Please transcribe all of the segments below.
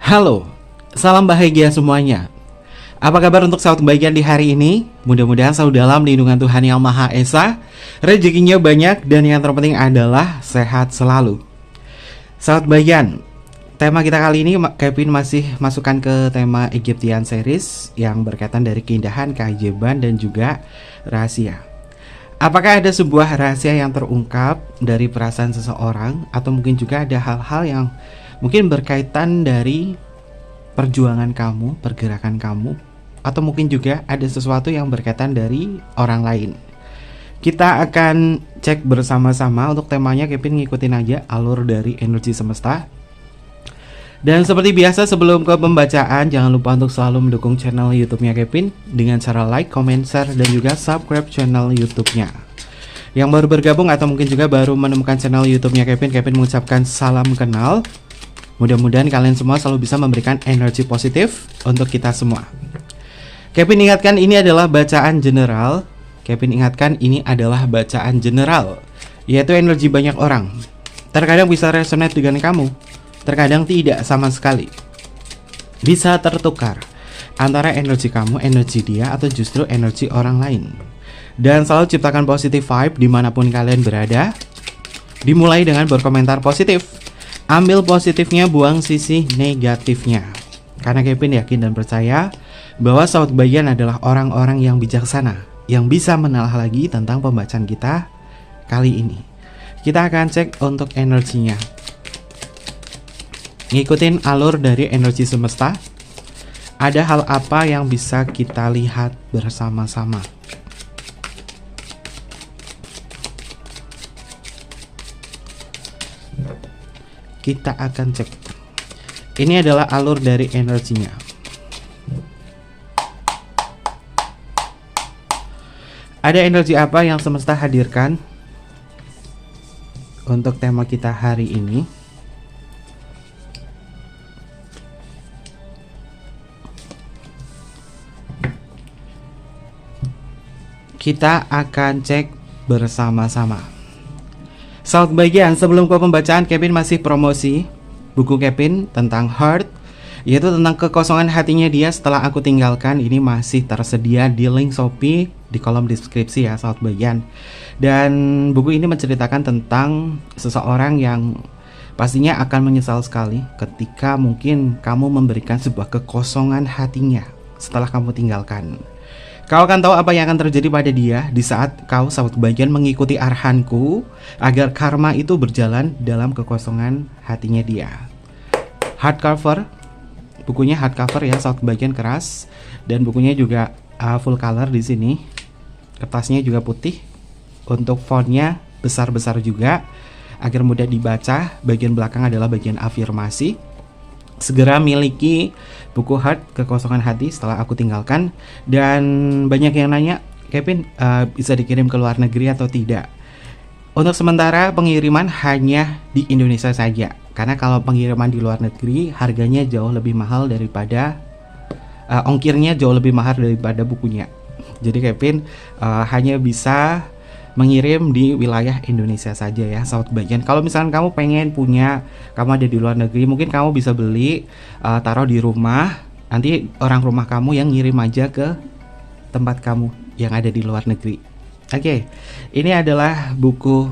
Halo, salam bahagia semuanya. Apa kabar untuk sahabat kebahagiaan di hari ini? Mudah-mudahan selalu dalam lindungan Tuhan Yang Maha Esa, rezekinya banyak, dan yang terpenting adalah sehat selalu. Sahabat kebahagiaan, tema kita kali ini Kevin masih masukkan ke tema Egyptian series yang berkaitan dari keindahan, keajaiban, dan juga rahasia. Apakah ada sebuah rahasia yang terungkap dari perasaan seseorang, atau mungkin juga ada hal-hal yang mungkin berkaitan dari perjuangan kamu, pergerakan kamu, atau mungkin juga ada sesuatu yang berkaitan dari orang lain. Kita akan cek bersama-sama. Untuk temanya Kevin ngikutin aja alur dari energi semesta. Dan seperti biasa sebelum ke pembacaan, jangan lupa untuk selalu mendukung channel YouTube-nya Kevin dengan cara like, comment, share, dan juga subscribe channel YouTube-nya. Yang baru bergabung atau mungkin juga baru menemukan channel YouTube-nya Kevin mengucapkan salam kenal. Mudah-mudahan kalian semua selalu bisa memberikan energi positif untuk kita semua. Kevin ingatkan ini adalah bacaan general. Kevin ingatkan ini adalah bacaan general, yaitu energi banyak orang. Terkadang bisa resonate dengan kamu, terkadang tidak sama sekali. Bisa tertukar antara energi kamu, energi dia, atau justru energi orang lain. Dan selalu ciptakan positive vibe dimanapun kalian berada. Dimulai dengan berkomentar positif. Ambil positifnya, buang sisi negatifnya. Karena Kevin yakin dan percaya bahwa sahabat kebahagiaan adalah orang-orang yang bijaksana, yang bisa menelaah lagi tentang pembacaan kita kali ini. Kita akan cek untuk energinya. Ngikutin alur dari energi semesta. Ada hal apa yang bisa kita lihat bersama-sama? Kita akan cek. Ini adalah alur dari energinya. Ada energi apa yang semesta hadirkan untuk tema kita hari ini? Kita akan cek bersama-sama. Sahabat kebahagiaan, sebelum ke pembacaan, Kevin masih promosi buku Kevin tentang Heart, yaitu tentang kekosongan hatinya dia setelah aku tinggalkan. Ini masih tersedia di link Shopee di kolom deskripsi ya sahabat kebahagiaan. Dan buku ini menceritakan tentang seseorang yang pastinya akan menyesal sekali ketika mungkin kamu memberikan sebuah kekosongan hatinya setelah kamu tinggalkan. Kau akan tahu apa yang akan terjadi pada dia di saat kau sahabat kebahagiaan mengikuti arahanku agar karma itu berjalan dalam kekosongan hatinya dia. Hardcover, bukunya hardcover ya sahabat kebahagiaan, keras, dan bukunya juga full color di sini. Kertasnya juga putih. Untuk fontnya besar-besar juga agar mudah dibaca. Bagian belakang adalah bagian afirmasi. Segera miliki buku Heart, kekosongan hati setelah aku tinggalkan. Dan banyak yang nanya, Kevin bisa dikirim ke luar negeri atau tidak? Untuk sementara pengiriman hanya di Indonesia saja, karena kalau pengiriman di luar negeri harganya jauh lebih mahal daripada ongkirnya jauh lebih mahal daripada bukunya. Jadi Kevin hanya bisa mengirim di wilayah Indonesia saja ya sahabat kebahagiaan. Kalau misalkan kamu pengen punya, kamu ada di luar negeri, mungkin kamu bisa beli, taruh di rumah, nanti orang rumah kamu yang ngirim aja ke tempat kamu yang ada di luar negeri. Oke, ini adalah buku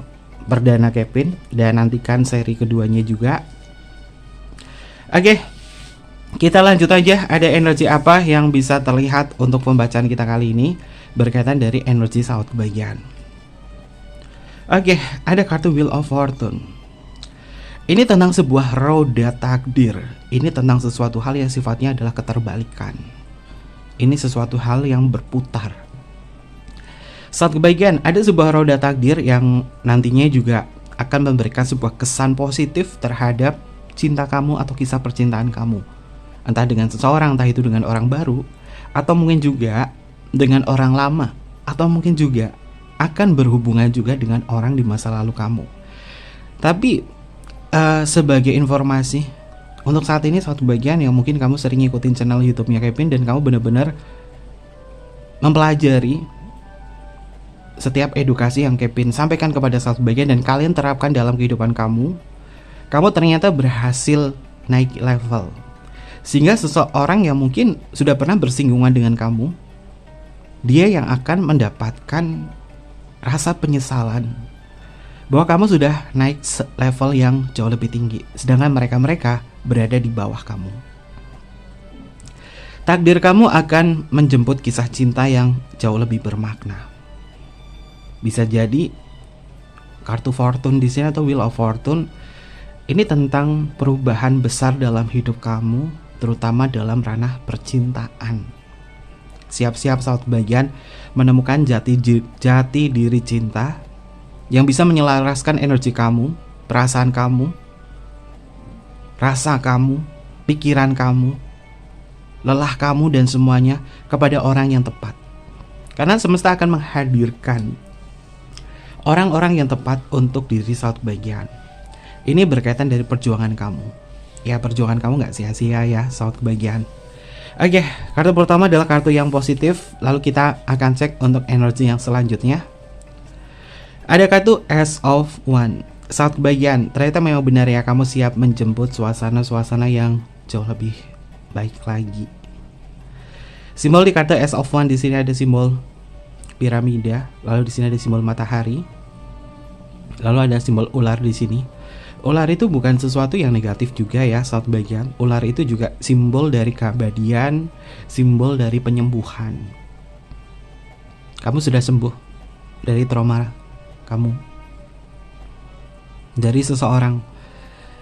perdana Kevin, dan nantikan seri keduanya juga. Oke, kita lanjut aja. Ada energi apa yang bisa terlihat untuk pembacaan kita kali ini berkaitan dari energi sahabat kebahagiaan. Oke, ada kartu Wheel of Fortune. Ini tentang sebuah roda takdir. Ini tentang sesuatu hal yang sifatnya adalah keterbalikan. Ini sesuatu hal yang berputar. Saat kebahagiaan, ada sebuah roda takdir yang nantinya juga akan memberikan sebuah kesan positif terhadap cinta kamu atau kisah percintaan kamu. Entah dengan seseorang, entah itu dengan orang baru, atau mungkin juga dengan orang lama, atau mungkin juga akan berhubungan juga dengan orang di masa lalu kamu. Tapi sebagai informasi untuk saat ini sahabat kebahagiaan yang mungkin kamu sering ngikutin channel YouTube-nya Kevin dan kamu benar-benar mempelajari setiap edukasi yang Kevin sampaikan kepada sahabat kebahagiaan dan kalian terapkan dalam kehidupan kamu, kamu ternyata berhasil naik level. Sehingga seseorang yang mungkin sudah pernah bersinggungan dengan kamu, dia yang akan mendapatkan rasa penyesalan bahwa kamu sudah naik level yang jauh lebih tinggi, sedangkan mereka berada di bawah kamu. Takdir kamu akan menjemput kisah cinta yang jauh lebih bermakna. Bisa jadi kartu fortune di sini atau wheel of fortune ini tentang perubahan besar dalam hidup kamu, terutama dalam ranah percintaan. Siap-siap sahabat bagian menemukan jati diri cinta yang bisa menyelaraskan energi kamu, perasaan kamu, rasa kamu, pikiran kamu, lelah kamu dan semuanya kepada orang yang tepat. Karena semesta akan menghadirkan orang-orang yang tepat untuk diri sahabat bagian. Ini berkaitan dari perjuangan kamu. Ya, perjuangan kamu gak sia-sia ya sahabat bagian. Oke, kartu pertama adalah kartu yang positif. Lalu kita akan cek untuk energi yang selanjutnya. Ada kartu Ace of Wands. Sahabat bagian, ternyata memang benar ya, kamu siap menjemput suasana-suasana yang jauh lebih baik lagi. Simbol di kartu Ace of Wands di sini ada simbol piramida, lalu di sini ada simbol matahari, lalu ada simbol ular di sini. Ular itu bukan sesuatu yang negatif juga ya sahabat bagian. Ular itu juga simbol dari keabadian, simbol dari penyembuhan. Kamu sudah sembuh dari trauma kamu, dari seseorang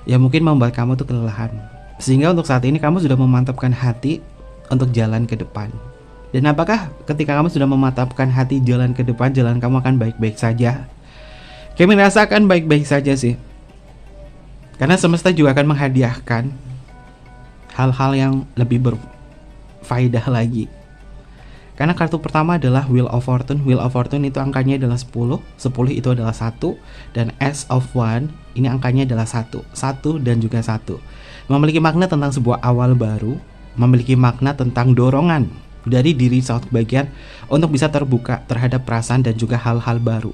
yang mungkin membuat kamu tuh kelelahan. Sehingga untuk saat ini kamu sudah memantapkan hati untuk jalan ke depan. Dan apakah ketika kamu sudah memantapkan hati jalan ke depan, jalan kamu akan baik-baik saja? Kami merasakan baik-baik saja sih. Karena semesta juga akan menghadiahkan hal-hal yang lebih berfaedah lagi. Karena kartu pertama adalah Wheel of Fortune. Wheel of Fortune itu angkanya adalah 10. 10 itu adalah 1. Dan Ace of Wands ini angkanya adalah 1. 1 dan juga 1. Memiliki makna tentang sebuah awal baru. Memiliki makna tentang dorongan dari diri sahabat bagian untuk bisa terbuka terhadap perasaan dan juga hal-hal baru.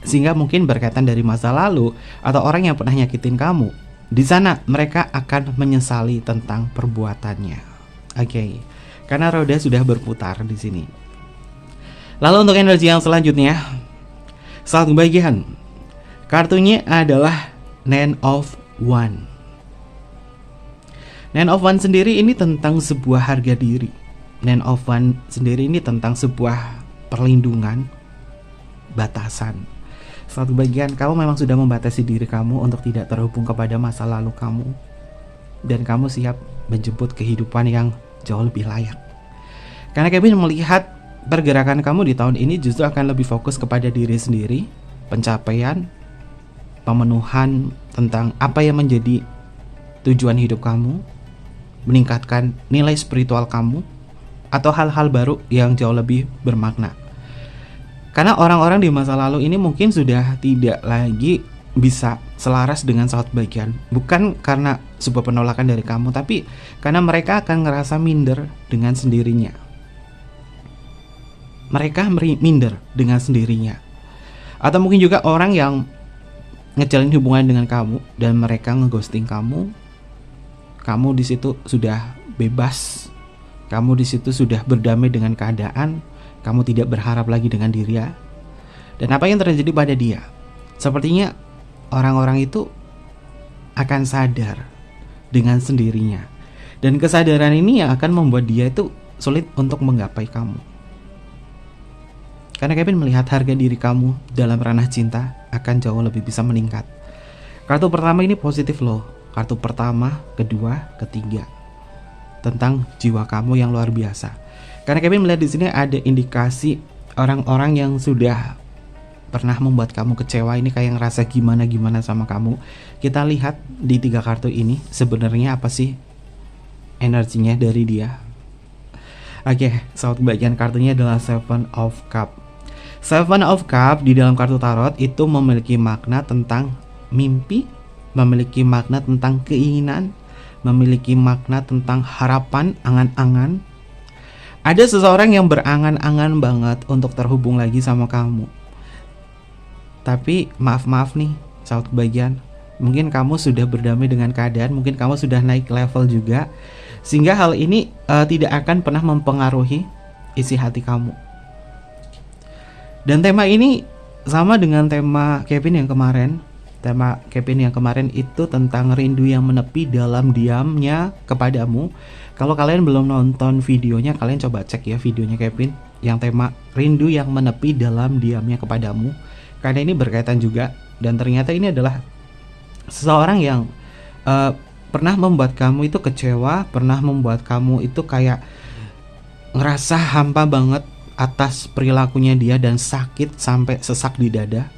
Sehingga mungkin berkaitan dari masa lalu atau orang yang pernah nyakitin kamu. Di sana mereka akan menyesali tentang perbuatannya. Oke. Karena roda sudah berputar di sini. Lalu untuk energi yang selanjutnya, sahabat bagian, kartunya adalah Nine of Wands. Nine of Wands sendiri ini tentang sebuah harga diri. Nine of Wands sendiri ini tentang sebuah perlindungan, batasan. Satu bagian, kamu memang sudah membatasi diri kamu untuk tidak terhubung kepada masa lalu kamu. Dan kamu siap menjemput kehidupan yang jauh lebih layak. Karena Kevin melihat pergerakan kamu di tahun ini justru akan lebih fokus kepada diri sendiri, pencapaian, pemenuhan tentang apa yang menjadi tujuan hidup kamu, meningkatkan nilai spiritual kamu, atau hal-hal baru yang jauh lebih bermakna. Karena orang-orang di masa lalu ini mungkin sudah tidak lagi bisa selaras dengan sahabat bagian. Bukan karena sebuah penolakan dari kamu, tapi karena mereka akan ngerasa minder dengan sendirinya. Mereka minder dengan sendirinya. Atau mungkin juga orang yang ngejalin hubungan dengan kamu dan mereka ngeghosting kamu. Kamu di situ sudah bebas. Kamu di situ sudah berdamai dengan keadaan. Kamu tidak berharap lagi dengan dia. Dan apa yang terjadi pada dia? Sepertinya orang-orang itu akan sadar dengan sendirinya. Dan kesadaran ini yang akan membuat dia itu sulit untuk menggapai kamu. Karena Kevin melihat harga diri kamu dalam ranah cinta akan jauh lebih bisa meningkat. Kartu pertama ini positif loh. Kartu pertama, kedua, ketiga. Tentang jiwa kamu yang luar biasa. Karena Kevin melihat di sini ada indikasi orang-orang yang sudah pernah membuat kamu kecewa, ini kayak ngerasa gimana-gimana sama kamu. Kita lihat di 3 kartu ini sebenarnya apa sih energinya dari dia. Oke, sahabat bagian kartunya adalah Seven of Cup. Seven of Cup di dalam kartu tarot itu memiliki makna tentang mimpi, memiliki makna tentang keinginan, memiliki makna tentang harapan, angan-angan. Ada seseorang yang berangan-angan banget untuk terhubung lagi sama kamu. Tapi maaf nih sahabat bagian, mungkin kamu sudah berdamai dengan keadaan, mungkin kamu sudah naik level juga. sehingga hal ini tidak akan pernah mempengaruhi isi hati kamu. Dan tema ini sama dengan tema Kevin yang kemarin. Tema Kevin yang kemarin itu tentang rindu yang menepi dalam diamnya kepadamu. Kalau kalian belum nonton videonya, kalian coba cek ya videonya Kevin yang tema rindu yang menepi dalam diamnya kepadamu. Karena ini berkaitan juga, dan ternyata ini adalah seseorang yang pernah membuat kamu itu kecewa, pernah membuat kamu itu kayak ngerasa hampa banget atas perilakunya dia dan sakit sampai sesak di dada.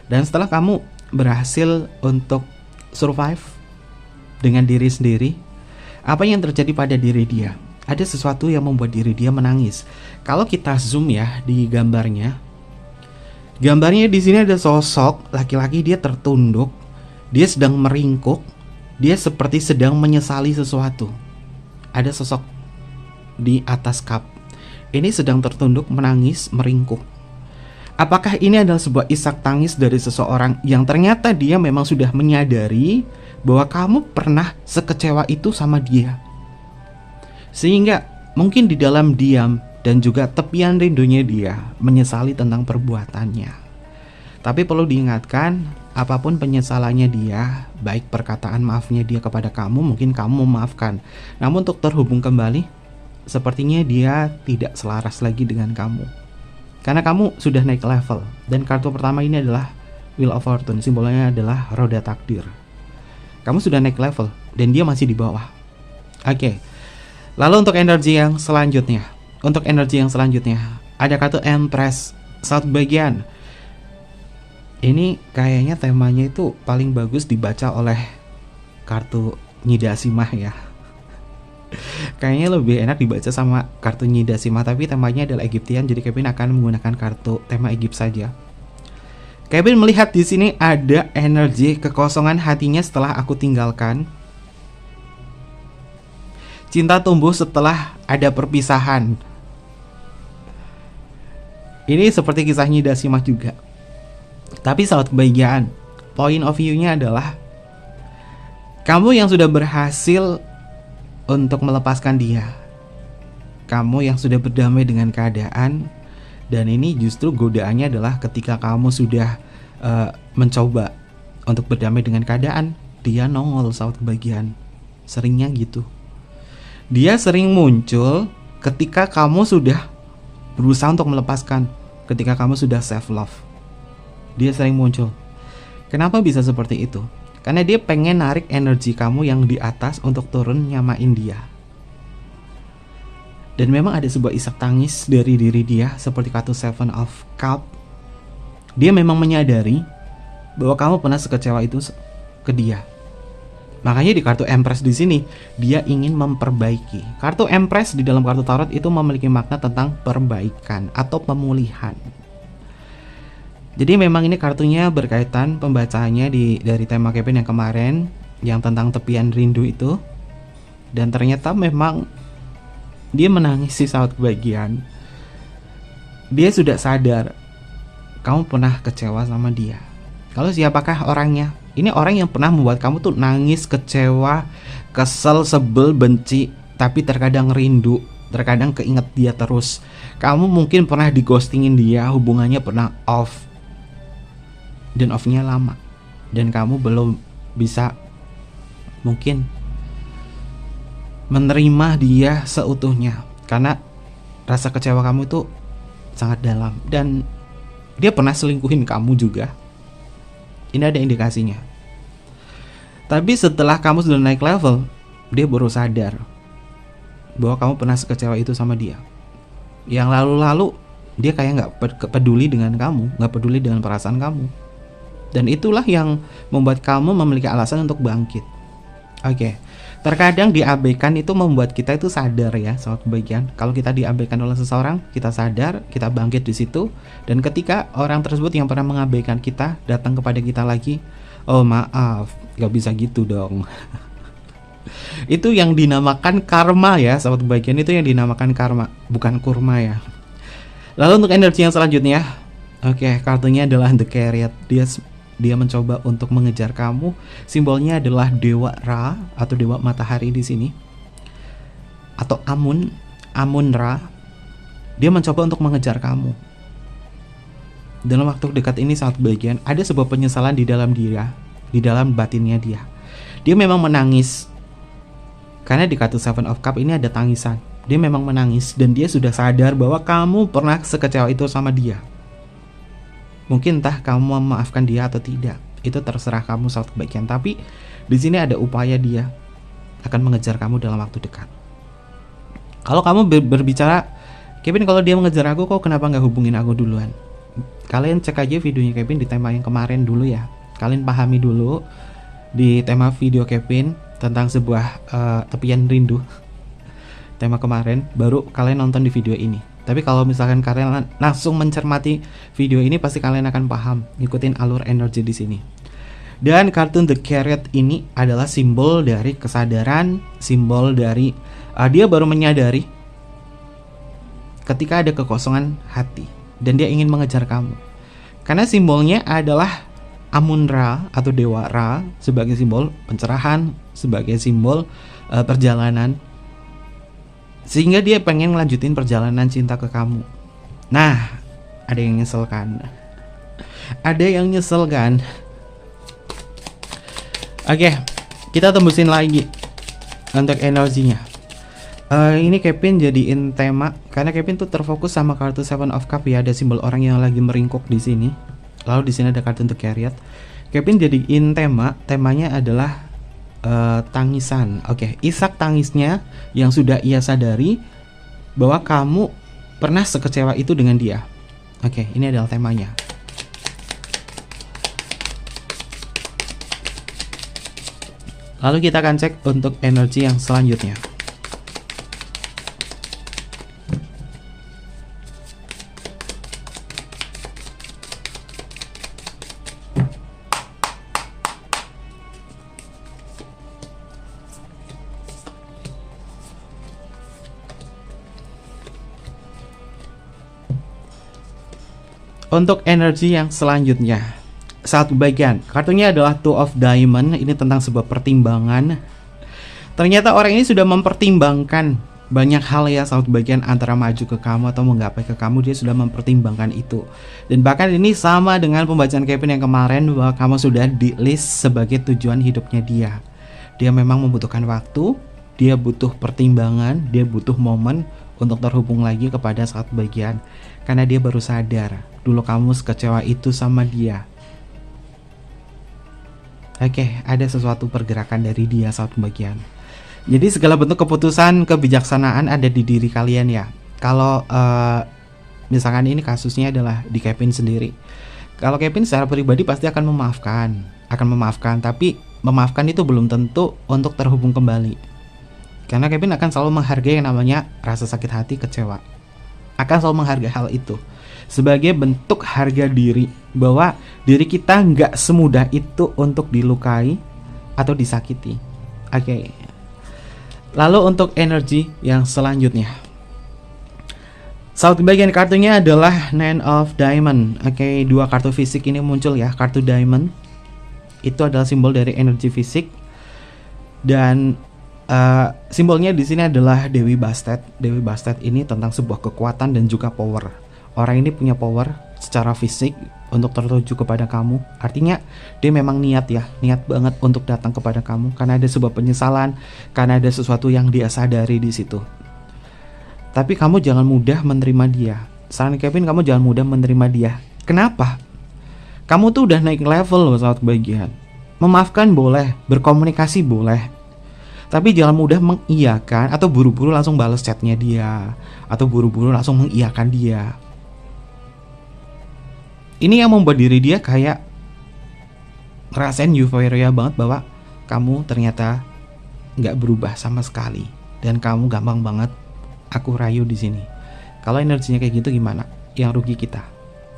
Dan setelah kamu berhasil untuk survive dengan diri sendiri, apa yang terjadi pada diri dia? Ada sesuatu yang membuat diri dia menangis. Kalau kita zoom ya di gambarnya di sini ada sosok laki-laki, dia tertunduk, dia sedang meringkuk, dia seperti sedang menyesali sesuatu. Ada sosok di atas cup. Ini sedang tertunduk, menangis, meringkuk. Apakah ini adalah sebuah isak tangis dari seseorang yang ternyata dia memang sudah menyadari bahwa kamu pernah sekecewa itu sama dia, sehingga mungkin di dalam diam dan juga tepian rindunya dia menyesali tentang perbuatannya. Tapi perlu diingatkan, apapun penyesalannya dia, baik perkataan maafnya dia kepada kamu, mungkin kamu memaafkan, namun untuk terhubung kembali sepertinya dia tidak selaras lagi dengan kamu, karena kamu sudah naik level. Dan kartu pertama ini adalah Wheel of Fortune, simbolnya adalah roda takdir. Kamu sudah naik level dan dia masih di bawah. Oke. Lalu untuk energi yang selanjutnya, ada kartu Empress satu bagian. Ini kayaknya temanya itu paling bagus dibaca oleh kartu Nyidasimah ya. Kayaknya lebih enak dibaca sama kartu Nyidasimah, tapi temanya adalah Egyptian, jadi Kevin akan menggunakan kartu tema Egypt saja. Kevin melihat di sini ada energi kekosongan hatinya setelah aku tinggalkan. Cinta tumbuh setelah ada perpisahan. Ini seperti kisah Nyidasimah juga. Tapi sahabat kebahagiaan, point of view-nya adalah kamu yang sudah berhasil untuk melepaskan dia, kamu yang sudah berdamai dengan keadaan. Dan ini justru godaannya adalah ketika kamu sudah mencoba untuk berdamai dengan keadaan, dia nongol saat kebahagiaan. Seringnya gitu, dia sering muncul ketika kamu sudah berusaha untuk melepaskan, ketika kamu sudah self love, dia sering muncul. Kenapa bisa seperti itu? Karena dia pengen narik energi kamu yang di atas untuk turun nyamain dia. Dan memang ada sebuah isak tangis dari diri dia, seperti kartu Seven of Cup. Dia memang menyadari bahwa kamu pernah sekecewa itu ke dia. Makanya di kartu Empress di sini dia ingin memperbaiki. Kartu Empress di dalam kartu tarot itu memiliki makna tentang perbaikan atau pemulihan. Jadi memang ini kartunya berkaitan pembacaannya dari tema Kevin yang kemarin, yang tentang tepian rindu itu. Dan ternyata memang dia menangis sih saat kebahagiaan. Dia sudah sadar kamu pernah kecewa sama dia. Kalau siapakah orangnya? Ini orang yang pernah membuat kamu tuh nangis, kecewa, kesel, sebel, benci, tapi terkadang rindu, terkadang keinget dia terus. Kamu mungkin pernah di-ghostingin dia, hubungannya pernah off. Dan off-nya lama. Dan kamu belum bisa mungkin menerima dia seutuhnya, karena rasa kecewa kamu itu sangat dalam. Dan dia pernah selingkuhin kamu juga. Ini ada indikasinya. Tapi setelah kamu sudah naik level, dia baru sadar bahwa kamu pernah sekecewa itu sama dia. Yang lalu-lalu dia kayak gak peduli dengan kamu, gak peduli dengan perasaan kamu. Dan itulah yang membuat kamu memiliki alasan untuk bangkit. Oke. Terkadang diabaikan itu membuat kita itu sadar ya, soal kebahagiaan. Kalau kita diabaikan oleh seseorang, kita sadar, kita bangkit di situ. Dan ketika orang tersebut yang pernah mengabaikan kita datang kepada kita lagi, oh maaf, gak bisa gitu dong. Itu yang dinamakan karma ya, sahabat kebahagiaan, itu yang dinamakan karma, bukan kurma ya. Lalu untuk energi yang selanjutnya, oke, kartunya adalah The Chariot. Dia mencoba untuk mengejar kamu. Simbolnya adalah Dewa Ra atau Dewa Matahari di sini. atau Amun-Ra, dia mencoba untuk mengejar kamu. Dalam waktu dekat ini saat bagian ada sebuah penyesalan di dalam dia, di dalam batinnya dia. Dia memang menangis. Karena di kartu Seven of Cup ini ada tangisan. Dia memang menangis dan dia sudah sadar bahwa kamu pernah sekecewa itu sama dia. Mungkin entah kamu memaafkan dia atau tidak. Itu terserah kamu saat kebaikan. Tapi di sini ada upaya dia akan mengejar kamu dalam waktu dekat. Kalau kamu berbicara, Kevin, kalau dia mengejar aku, kok kenapa nggak hubungin aku duluan? Kalian cek aja videonya Kevin di tema yang kemarin dulu ya. Kalian pahami dulu di tema video Kevin tentang sebuah tepian rindu. Tema kemarin, baru kalian nonton di video ini. Tapi kalau misalkan kalian langsung mencermati video ini, pasti kalian akan paham, ikutin alur energi di sini. Dan kartu The Chariot ini adalah simbol dari kesadaran, simbol dari dia baru menyadari ketika ada kekosongan hati dan dia ingin mengejar kamu. Karena simbolnya adalah Amun-Ra atau Dewa Ra sebagai simbol pencerahan, sebagai simbol perjalanan. Sehingga dia pengen ngelanjutin perjalanan cinta ke kamu. Nah, ada yang nyesel kan? Ada yang nyesel kan? Oke, kita tembusin lagi untuk energinya. Ini Kevin jadiin tema karena Kevin tuh terfokus sama kartu Seven of Cup ya, ada simbol orang yang lagi meringkuk di sini. Lalu di sini ada kartu The Chariot. Kevin jadiin temanya adalah tangisan. Oke, isak tangisnya yang sudah ia sadari bahwa kamu pernah sekecewa itu dengan dia. Oke, ini adalah temanya. Lalu kita akan cek untuk energi yang selanjutnya. Untuk energi yang selanjutnya, satu bagian kartunya adalah Two of Diamond. Ini tentang sebuah pertimbangan. Ternyata orang ini sudah mempertimbangkan banyak hal ya, satu bagian antara maju ke kamu atau menggapai ke kamu. Dia sudah mempertimbangkan itu. Dan bahkan ini sama dengan pembacaan Kevin yang kemarin, bahwa kamu sudah di list sebagai tujuan hidupnya dia. Dia memang membutuhkan waktu, dia butuh pertimbangan, dia butuh momen untuk terhubung lagi kepada saat bagian. Karena dia baru sadar dulu kamu sekecewa itu sama dia. Oke, ada sesuatu pergerakan dari dia saat pembagian. Jadi segala bentuk keputusan kebijaksanaan ada di diri kalian ya. Kalau misalkan ini kasusnya adalah di Kevin sendiri. Kalau Kevin secara pribadi pasti akan memaafkan, tapi memaafkan itu belum tentu untuk terhubung kembali. Karena Kevin akan selalu menghargai yang namanya rasa sakit hati, kecewa. Akan selalu menghargai hal itu sebagai bentuk harga diri, bahwa diri kita nggak semudah itu untuk dilukai atau disakiti. Oke. Lalu untuk energi yang selanjutnya, saat bagian kartunya adalah Nine of Diamond. Oke, dua kartu fisik ini muncul ya. Kartu Diamond itu adalah simbol dari energi fisik, dan simbolnya di sini adalah Dewi Bastet. Dewi Bastet ini tentang sebuah kekuatan dan juga power. Orang ini punya power secara fisik untuk tertuju kepada kamu. Artinya dia memang niat banget untuk datang kepada kamu karena ada sebuah penyesalan, karena ada sesuatu yang dia sadari di situ. Tapi kamu jangan mudah menerima dia. Saran Kevin, kamu jangan mudah menerima dia. Kenapa? Kamu tuh udah naik level loh saat bagian. Memaafkan boleh, berkomunikasi boleh, tapi jangan mudah mengiyakan atau buru-buru langsung balas chatnya dia, atau buru-buru langsung mengiyakan dia. Ini yang membuat diri dia kayak ngerasain euforia banget bahwa kamu ternyata nggak berubah sama sekali dan kamu gampang banget aku rayu di sini. Kalau energinya kayak gitu gimana? Yang rugi kita.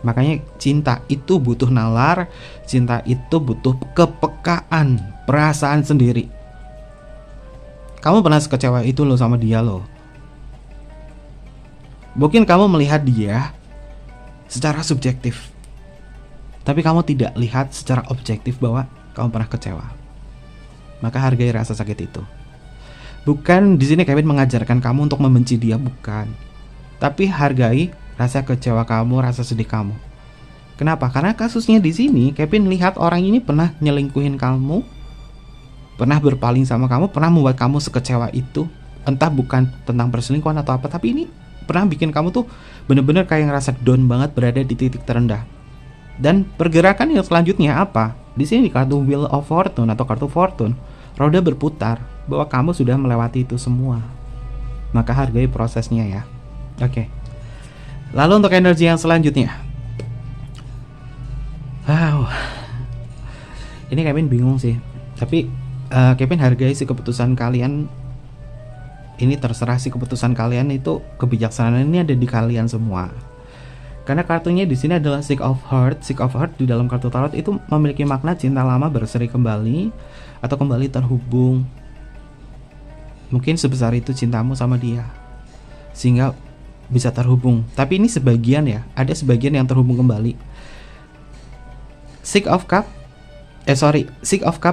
Makanya cinta itu butuh nalar, cinta itu butuh kepekaan, perasaan sendiri. Kamu pernah sekecewa itu loh sama dia loh. Mungkin kamu melihat dia secara subjektif, tapi kamu tidak lihat secara objektif bahwa kamu pernah kecewa. Maka hargai rasa sakit itu. Bukan di sini Kevin mengajarkan kamu untuk membenci dia, bukan. Tapi hargai rasa kecewa kamu, rasa sedih kamu. Kenapa? Karena kasusnya di sini Kevin lihat orang ini pernah nyelingkuhin kamu, pernah berpaling sama kamu, pernah membuat kamu sekecewa itu. Entah bukan tentang perselingkuhan atau apa, tapi ini pernah bikin kamu tuh bener-bener kayak ngerasa down banget, berada di titik terendah. Dan pergerakan yang selanjutnya apa? Di sini di kartu Wheel of Fortune atau kartu Fortune, roda berputar bahwa kamu sudah melewati itu semua. Maka hargai prosesnya ya. Oke. Lalu untuk energi yang selanjutnya. Wow. Ini Kevin bingung sih. Tapi Kevin hargai sih keputusan kalian. Ini terserah sih keputusan kalian, itu kebijaksanaan ini ada di kalian semua. Karena kartunya di sini adalah Six of Hearts. Six of Hearts di dalam kartu tarot itu memiliki makna cinta lama berseri kembali atau kembali terhubung. Mungkin sebesar itu cintamu sama dia sehingga bisa terhubung. Tapi ini sebagian ya, ada sebagian yang terhubung kembali. Six of Cup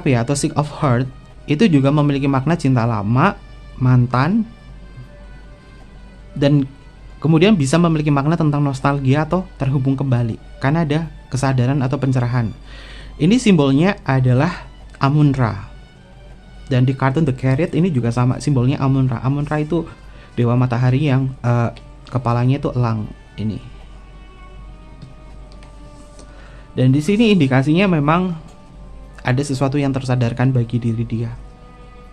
ya atau Six of Heart itu juga memiliki makna cinta lama, mantan, dan kemudian bisa memiliki makna tentang nostalgia atau terhubung kembali karena ada kesadaran atau pencerahan. Ini simbolnya adalah Amun-Ra. Dan di kartu The Chariot ini juga sama, simbolnya Amun-Ra. Amun-Ra itu dewa matahari yang kepalanya itu elang ini. Dan di sini indikasinya memang ada sesuatu yang tersadarkan bagi diri dia.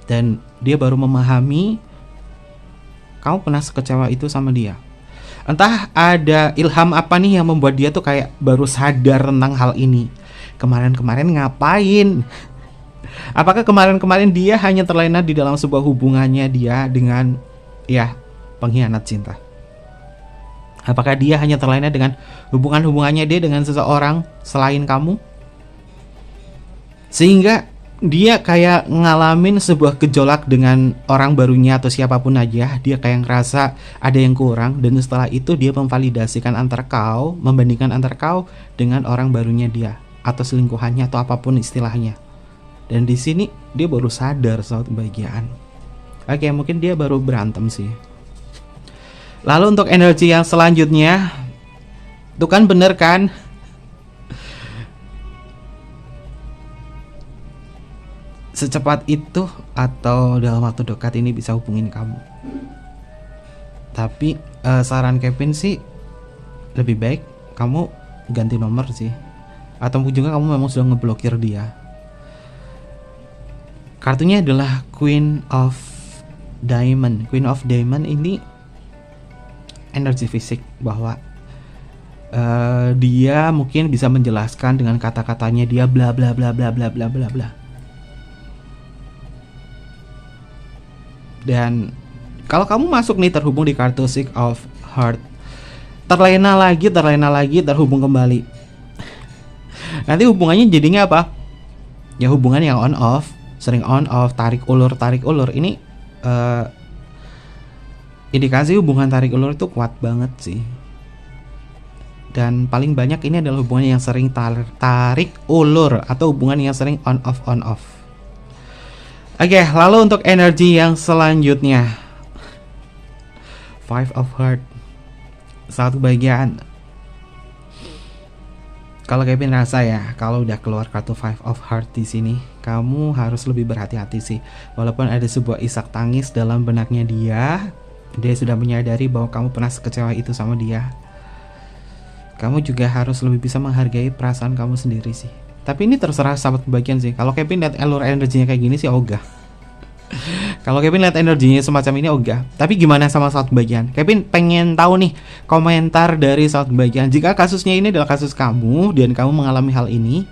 Dan dia baru memahami kamu pernah sekecewa itu sama dia. Entah ada ilham apa nih yang membuat dia tuh kayak baru sadar tentang hal ini. Kemarin-kemarin ngapain? Apakah kemarin-kemarin dia hanya terlena di dalam sebuah hubungannya dia dengan pengkhianat cinta? Apakah dia hanya terlena dengan hubungannya dia dengan seseorang selain kamu? Sehingga dia kayak ngalamin sebuah gejolak dengan orang barunya atau siapapun aja. Dia kayak ngerasa ada yang kurang, dan setelah itu dia memvalidasikan membandingkan antara kau dengan orang barunya dia atau selingkuhannya atau apapun istilahnya. Dan di sini dia baru sadar suatu kebahagiaan. Oke, mungkin dia baru berantem sih. Lalu untuk energi yang selanjutnya, itu kan bener kan? Secepat itu atau dalam waktu dekat ini bisa hubungin kamu. Tapi saran Kevin sih lebih baik kamu ganti nomor sih. Atau juga kamu memang sudah ngeblokir dia. Kartunya adalah Queen of Diamond. Queen of Diamond ini energi fisik bahwa dia mungkin bisa menjelaskan dengan kata-katanya dia bla bla bla bla bla bla bla bla. Dan kalau kamu masuk nih terhubung di kartu Six of Heart, terlena lagi, terhubung kembali. Nanti hubungannya jadinya apa? Ya hubungan yang on off, sering on off, tarik ulur. Ini indikasi hubungan tarik ulur itu kuat banget sih. Dan paling banyak ini adalah hubungan yang sering tarik ulur atau hubungan yang sering on off. Oke, lalu untuk energi yang selanjutnya, Five of Heart, satu kebahagiaan. Kalau Kevin rasa ya, kalau udah keluar kartu Five of Heart di sini, kamu harus lebih berhati-hati sih. Walaupun ada sebuah isak tangis dalam benaknya dia sudah menyadari bahwa kamu pernah sekecewa itu sama dia. Kamu juga harus lebih bisa menghargai perasaan kamu sendiri sih. Tapi ini terserah sahabat kebahagiaan sih. Kalau Kevin lihat alur energinya kayak gini sih ogah. Kalau Kevin lihat energinya semacam ini ogah. Tapi gimana sama sahabat kebahagiaan? Kevin pengen tahu nih komentar dari sahabat kebahagiaan. Jika kasusnya ini adalah kasus kamu dan kamu mengalami hal ini,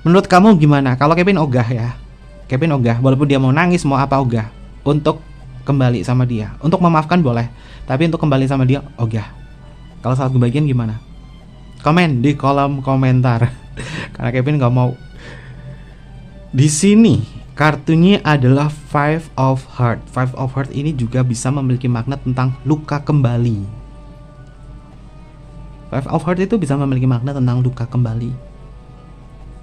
menurut kamu gimana? Kalau Kevin ogah ya. Kevin ogah, walaupun dia mau nangis mau apa ogah. Untuk kembali sama dia. Untuk memaafkan boleh, tapi untuk kembali sama dia ogah. Kalau sahabat kebahagiaan gimana? Komen di kolom komentar. Karena Kevin nggak mau. Di sini kartunya adalah Five of Heart. Five of Heart ini juga bisa memiliki makna tentang luka kembali. Five of Heart itu bisa memiliki makna tentang luka kembali.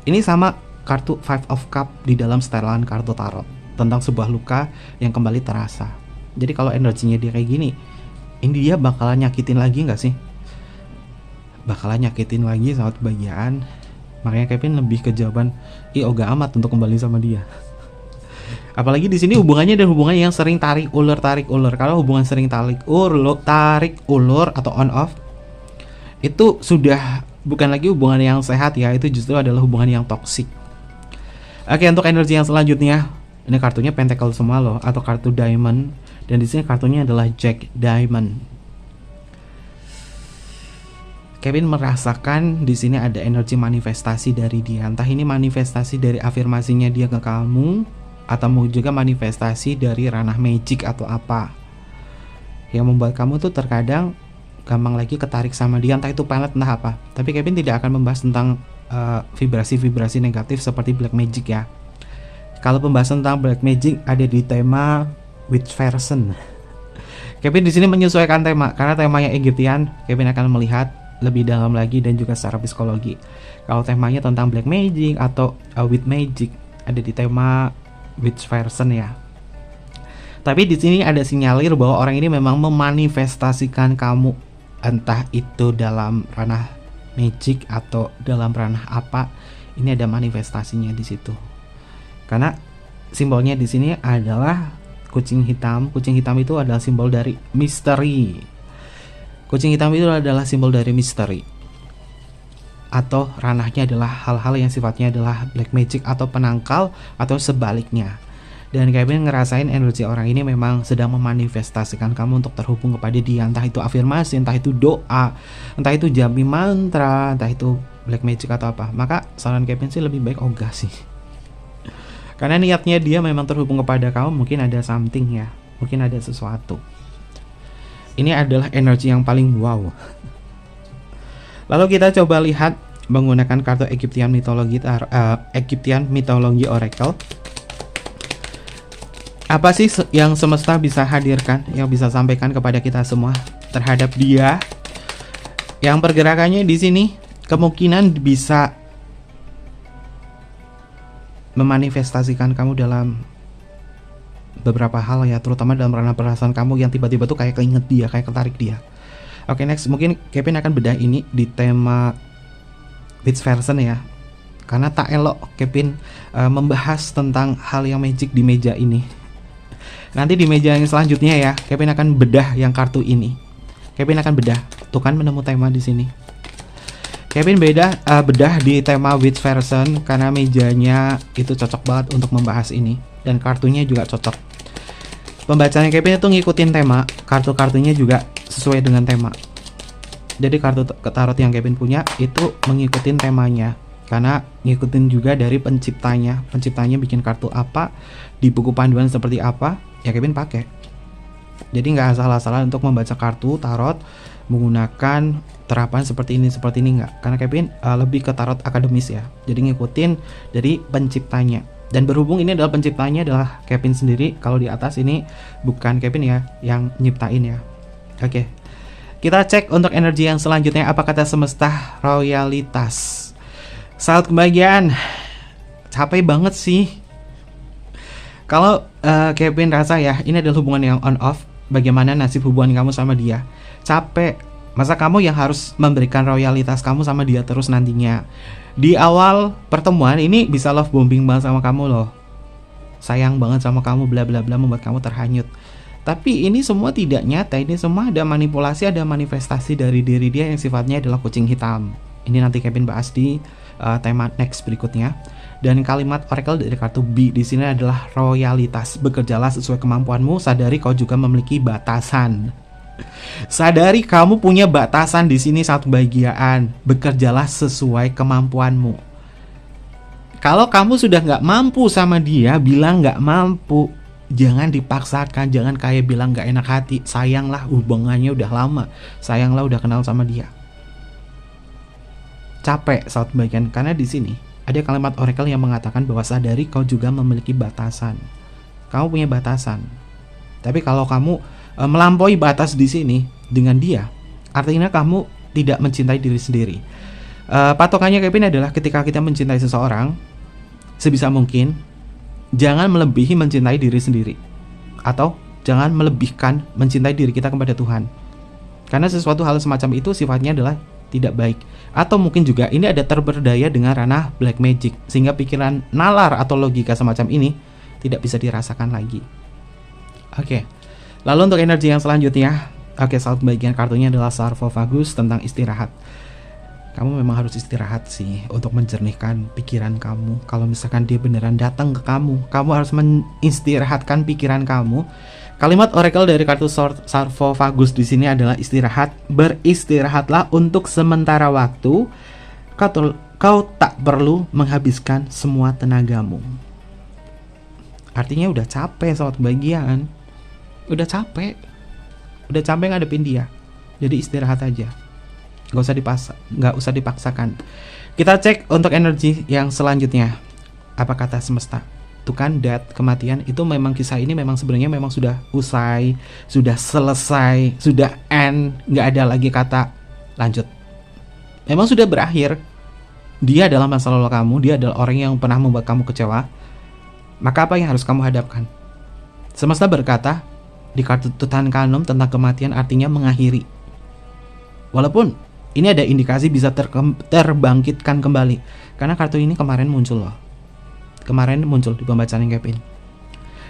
Ini sama kartu Five of Cup di dalam setelan kartu tarot. tentang sebuah luka yang kembali terasa. Jadi kalau energinya dia kayak gini, ini dia bakalan nyakitin lagi nggak sih? Bakalan nyakitin lagi saat kebahagiaan. Makanya Kevin lebih ke jawaban ogah amat untuk kembali sama dia. Apalagi di sini hubungannya adalah hubungan yang sering tarik ulur. Kalau hubungan sering tarik ulur atau on off, itu sudah bukan lagi hubungan yang sehat ya, itu justru adalah hubungan yang toksik. Oke, untuk energi yang selanjutnya, ini kartunya pentacle semua loh, atau kartu diamond, dan di sini kartunya adalah Jack Diamond. Kevin merasakan di sini ada energi manifestasi dari dia. Entah ini manifestasi dari afirmasinya dia ke kamu, atau mau juga manifestasi dari ranah magic atau apa, yang membuat kamu tuh terkadang gampang lagi ketarik sama dia, entah itu planet entah apa. Tapi Kevin tidak akan membahas tentang vibrasi-vibrasi negatif seperti black magic ya. Kalau pembahasan tentang black magic ada di tema Witch Version. Kevin di sini menyesuaikan tema, karena temanya Egyptian. Kevin akan melihat lebih dalam lagi dan juga secara psikologi. Kalau temanya tentang black magic atau witch magic ada di tema Witch Version ya. Tapi di sini ada sinyalir bahwa orang ini memang memanifestasikan kamu, entah itu dalam ranah magic atau dalam ranah apa. Ini ada manifestasinya di situ. Karena simbolnya di sini adalah kucing hitam. Kucing hitam itu adalah simbol dari misteri. Kucing hitam itu adalah simbol dari misteri. Atau ranahnya adalah hal-hal yang sifatnya adalah black magic atau penangkal atau sebaliknya. Dan Kevin ngerasain energi orang ini memang sedang memanifestasikan kamu untuk terhubung kepada dia. Entah itu afirmasi, entah itu doa, entah itu jampi mantra, entah itu black magic atau apa. Maka saran Kevin sih lebih baik ogah sih. Karena niatnya dia memang terhubung kepada kamu, mungkin ada something ya, mungkin ada sesuatu. Ini adalah energi yang paling wow. Lalu kita coba lihat menggunakan kartu Egyptian Mythology Oracle. Apa sih yang semesta bisa hadirkan, yang bisa sampaikan kepada kita semua terhadap dia? Yang pergerakannya di sini kemungkinan bisa memanifestasikan kamu dalam beberapa hal ya, terutama dalam ranah perasaan kamu yang tiba-tiba tuh kayak keinget dia, kayak ketarik dia. Oke, next mungkin Kevin akan bedah ini di tema Witch Version ya, karena tak elok Kevin membahas tentang hal yang magic di meja ini. Nanti di meja yang selanjutnya ya, Kevin akan bedah yang kartu ini. Kevin akan bedah, tuh kan menemu tema di sini. Kevin bedah di tema Witch Version karena mejanya itu cocok banget untuk membahas ini, dan kartunya juga cocok. Pembacanya Kevin itu ngikutin tema, kartu-kartunya juga sesuai dengan tema. Jadi kartu tarot yang Kevin punya itu mengikuti temanya, karena ngikutin juga dari penciptanya. Penciptanya bikin kartu apa, di buku panduan seperti apa, ya Kevin pakai. Jadi nggak asal-asalan untuk membaca kartu tarot menggunakan terapan seperti ini nggak. Karena Kevin lebih ke tarot akademis ya. Jadi ngikutin dari penciptanya. Dan berhubung ini adalah penciptanya adalah Kevin sendiri, kalau di atas ini bukan Kevin ya yang nyiptain ya. Oke. Kita cek untuk energi yang selanjutnya, apa kata semesta royalitas. Saat kebahagiaan. Capek banget sih. Kalau Kevin rasa ya, ini adalah hubungan yang on off. Bagaimana nasib hubungan kamu sama dia? Capek. Masa kamu yang harus memberikan royalitas kamu sama dia terus nantinya? Di awal pertemuan ini bisa love bombing banget sama kamu loh, sayang banget sama kamu, bla bla bla, membuat kamu terhanyut. Tapi ini semua tidak nyata, ini semua ada manipulasi, ada manifestasi dari diri dia yang sifatnya adalah kucing hitam. Ini nanti Kevin bahas di tema next berikutnya. Dan kalimat oracle dari kartu B di sini adalah royalitas. Bekerjalah sesuai kemampuanmu, sadari kau juga memiliki batasan. Sadari kamu punya batasan di sini saat kebahagiaan. Bekerjalah sesuai kemampuanmu. Kalau kamu sudah nggak mampu sama dia, bilang nggak mampu. Jangan dipaksakan, jangan kayak bilang nggak enak hati. Sayanglah hubungannya udah lama, sayanglah udah kenal sama dia. Capek saat kebahagiaan, karena di sini ada kalimat oracle yang mengatakan bahwa sadari kau juga memiliki batasan. Kamu punya batasan. Tapi kalau kamu melampaui batas di sini dengan dia, artinya kamu tidak mencintai diri sendiri. Patokannya Kevin adalah ketika kita mencintai seseorang, sebisa mungkin jangan melebihi mencintai diri sendiri, atau jangan melebihkan mencintai diri kita kepada Tuhan. Karena sesuatu hal semacam itu sifatnya adalah tidak baik. Atau mungkin juga ini ada terberdaya dengan ranah black magic, sehingga pikiran nalar atau logika semacam ini tidak bisa dirasakan lagi. Oke. Lalu untuk energi yang selanjutnya, saat bagian kartunya adalah sarcophagus, tentang istirahat. Kamu memang harus istirahat sih untuk menjernihkan pikiran kamu. Kalau misalkan dia beneran datang ke kamu harus mengistirahatkan pikiran kamu. Kalimat oracle dari kartu sarcophagus di sini adalah istirahat. Beristirahatlah untuk sementara waktu. Kau tak perlu menghabiskan semua tenagamu. Artinya udah capek soal bagian. Udah capek ngadepin dia. Jadi istirahat aja. Gak usah dipaksakan. Kita cek untuk energi yang selanjutnya. Apa kata semesta? Tuh kan, death, kematian. Itu memang kisah ini memang sebenarnya memang sudah usai, sudah selesai, sudah end. Gak ada lagi kata lanjut. Memang sudah berakhir. Dia adalah masa lalu kamu. Dia adalah orang yang pernah membuat kamu kecewa. Maka apa yang harus kamu hadapkan? Semesta berkata di kartu Tutankhamun tentang kematian artinya mengakhiri. Walaupun ini ada indikasi bisa terbangkitkan kembali, karena kartu ini kemarin muncul loh. Kemarin muncul di pembacaan yang Kevin.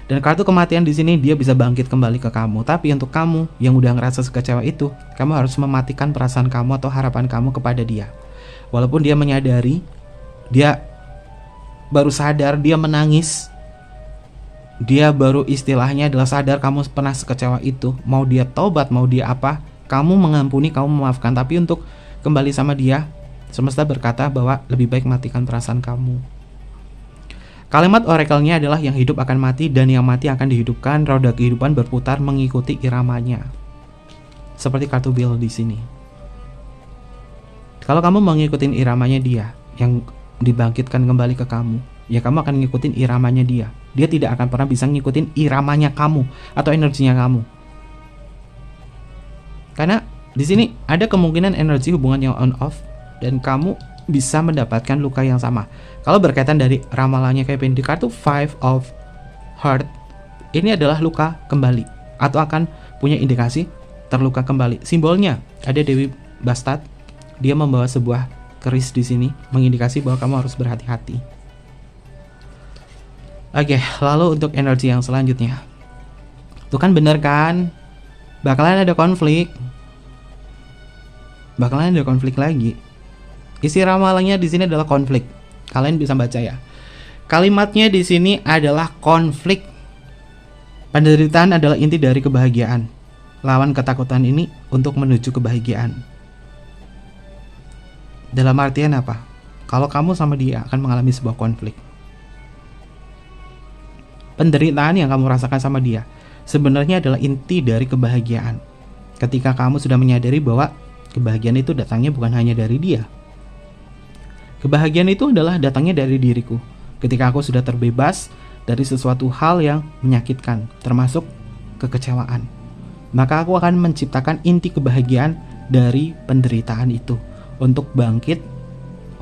Dan kartu kematian di sini dia bisa bangkit kembali ke kamu. Tapi untuk kamu yang udah ngerasa sekecewa itu, kamu harus mematikan perasaan kamu atau harapan kamu kepada dia. Walaupun dia menyadari, dia baru sadar, dia menangis, dia baru istilahnya adalah sadar kamu pernah sekecewa itu. Mau dia tobat, mau dia apa, kamu mengampuni, kamu memaafkan. Tapi untuk kembali sama dia, semesta berkata bahwa lebih baik matikan perasaan kamu. Kalimat oracle-nya adalah yang hidup akan mati dan yang mati akan dihidupkan. Roda kehidupan berputar mengikuti iramanya. Seperti kartu Bill di sini. Kalau kamu mengikuti iramanya dia yang dibangkitkan kembali ke kamu, ya kamu akan ngikutin iramanya dia. Dia tidak akan pernah bisa ngikutin iramanya kamu atau energinya kamu. Karena di sini ada kemungkinan energi hubungan yang on off dan kamu bisa mendapatkan luka yang sama. Kalau berkaitan dari ramalannya Kevin di kartu Five of Heart, ini adalah luka kembali atau akan punya indikasi terluka kembali. Simbolnya ada Dewi Bastad, dia membawa sebuah keris di sini, mengindikasi bahwa kamu harus berhati-hati. Oke, lalu untuk energi yang selanjutnya, tuh kan bener kan? Bakalan ada konflik. Bakalan ada konflik lagi. Isi ramalannya di sini adalah konflik. Kalian bisa baca ya. Kalimatnya di sini adalah konflik. Penderitaan adalah inti dari kebahagiaan. Lawan ketakutan ini untuk menuju kebahagiaan. Dalam artian apa? Kalau kamu sama dia akan mengalami sebuah konflik. Penderitaan yang kamu rasakan sama dia sebenarnya adalah inti dari kebahagiaan. Ketika kamu sudah menyadari bahwa kebahagiaan itu datangnya bukan hanya dari dia. Kebahagiaan itu adalah datangnya dari diriku. Ketika aku sudah terbebas dari sesuatu hal yang menyakitkan, termasuk kekecewaan, maka aku akan menciptakan inti kebahagiaan dari penderitaan itu untuk bangkit,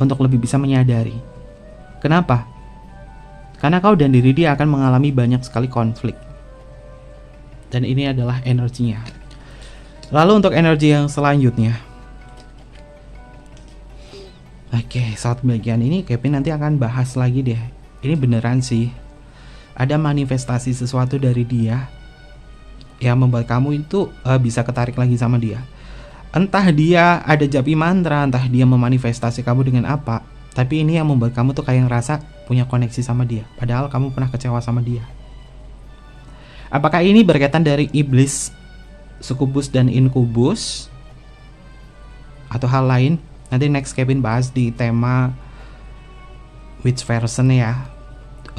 untuk lebih bisa menyadari. Kenapa? Karena kau dan diri dia akan mengalami banyak sekali konflik. Dan ini adalah energinya. Lalu untuk energi yang selanjutnya. Oke, saat bagian ini Kevin nanti akan bahas lagi deh. Ini beneran sih. Ada manifestasi sesuatu dari dia yang membuat kamu itu bisa ketarik lagi sama dia. Entah dia ada japi mantra, entah dia memanifestasi kamu dengan apa, tapi ini yang membuat kamu tuh kayak ngerasa punya koneksi sama dia, padahal kamu pernah kecewa sama dia. Apakah ini berkaitan dari iblis, sukubus dan inkubus, atau hal lain? Nanti next Kevin bahas di tema which version ya,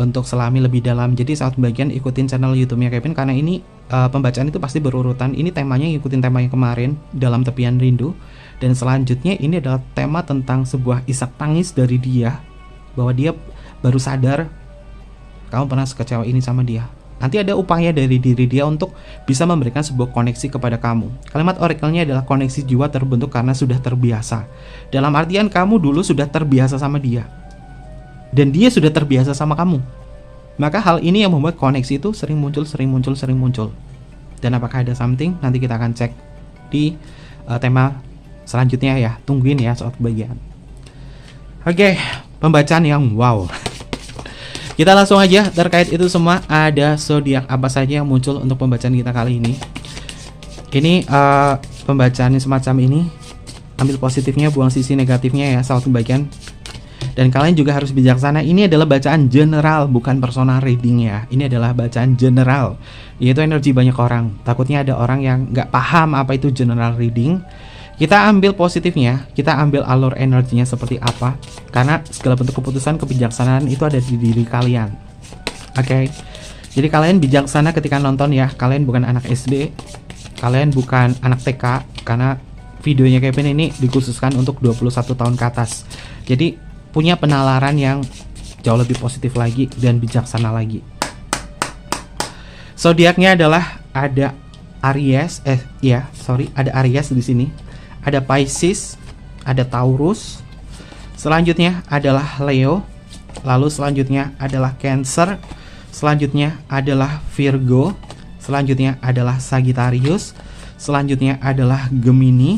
untuk selami lebih dalam. Jadi saat bagian ikutin channel YouTube-nya Kevin, karena ini pembacaan itu pasti berurutan. Ini temanya ngikutin tema yang kemarin, Dalam Tepian Rindu. Dan selanjutnya ini adalah tema tentang sebuah isak tangis dari dia, bahwa dia baru sadar kamu pernah sekecewa ini sama dia. Nanti ada upaya dari diri dia untuk bisa memberikan sebuah koneksi kepada kamu. Kalimat oracle-nya adalah koneksi jiwa terbentuk karena sudah terbiasa. Dalam artian kamu dulu sudah terbiasa sama dia, dan dia sudah terbiasa sama kamu. Maka hal ini yang membuat koneksi itu sering muncul. Dan apakah ada something? Nanti kita akan cek di tema selanjutnya ya. Tungguin ya soal kebahagiaan. Oke, pembacaan yang wow. Kita langsung aja terkait itu semua. Ada zodiak apa saja yang muncul untuk pembacaan kita kali ini. Ini pembacaan semacam ini. Ambil positifnya, buang sisi negatifnya ya soal kebahagiaan. Dan kalian juga harus bijaksana. Ini adalah bacaan general, bukan personal reading ya. Ini adalah bacaan general, yaitu energi banyak orang. Takutnya ada orang yang nggak paham apa itu general reading. Kita ambil positifnya, kita ambil alur energinya seperti apa. Karena segala bentuk keputusan, kebijaksanaan itu ada di diri kalian. Oke. Jadi kalian bijaksana ketika nonton ya. Kalian bukan anak SD, kalian bukan anak TK. Karena videonya Kevin ini dikhususkan untuk 21 tahun ke atas. Jadi punya penalaran yang jauh lebih positif lagi dan bijaksana lagi. Zodiaknya adalah ada Aries, ada Aries di sini, ada Pisces, ada Taurus, selanjutnya adalah Leo, lalu selanjutnya adalah Cancer, selanjutnya adalah Virgo, selanjutnya adalah Sagittarius, selanjutnya adalah Gemini,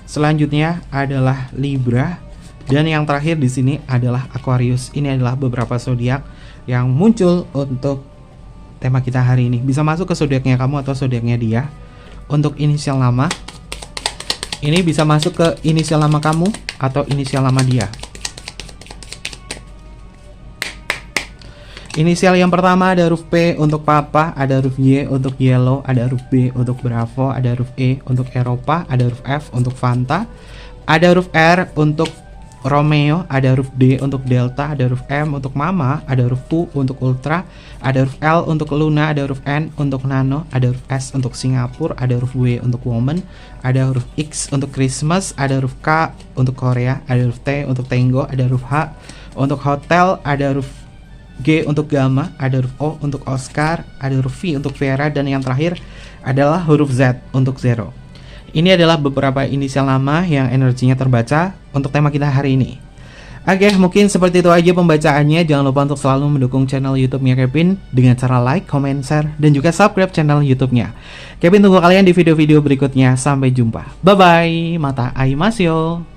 selanjutnya adalah Libra. Dan yang terakhir di sini adalah Aquarius. Ini adalah beberapa zodiak yang muncul untuk tema kita hari ini. Bisa masuk ke zodiaknya kamu atau zodiaknya dia. Untuk inisial nama, ini bisa masuk ke inisial nama kamu atau inisial nama dia. Inisial yang pertama ada huruf P untuk Papa, ada huruf Y untuk Yellow, ada huruf B untuk Bravo, ada huruf E untuk Eropa, ada huruf F untuk Fanta, ada huruf R untuk Romeo, ada huruf D untuk Delta, ada huruf M untuk Mama, ada huruf U untuk Ultra, ada huruf L untuk Luna, ada huruf N untuk Nano, ada huruf S untuk Singapura, ada huruf W untuk Woman, ada huruf X untuk Christmas, ada huruf K untuk Korea, ada huruf T untuk Tango, ada huruf H untuk Hotel, ada huruf G untuk Gamma, ada huruf O untuk Oscar, ada huruf V untuk Vera, dan yang terakhir adalah huruf Z untuk Zero. Ini adalah beberapa inisial nama yang energinya terbaca untuk tema kita hari ini. Oke, mungkin seperti itu aja pembacaannya. Jangan lupa untuk selalu mendukung channel YouTube-nya Kevin dengan cara like, comment, share, dan juga subscribe channel YouTube-nya. Kevin tunggu kalian di video-video berikutnya. Sampai jumpa. Bye-bye. Mata aimasu.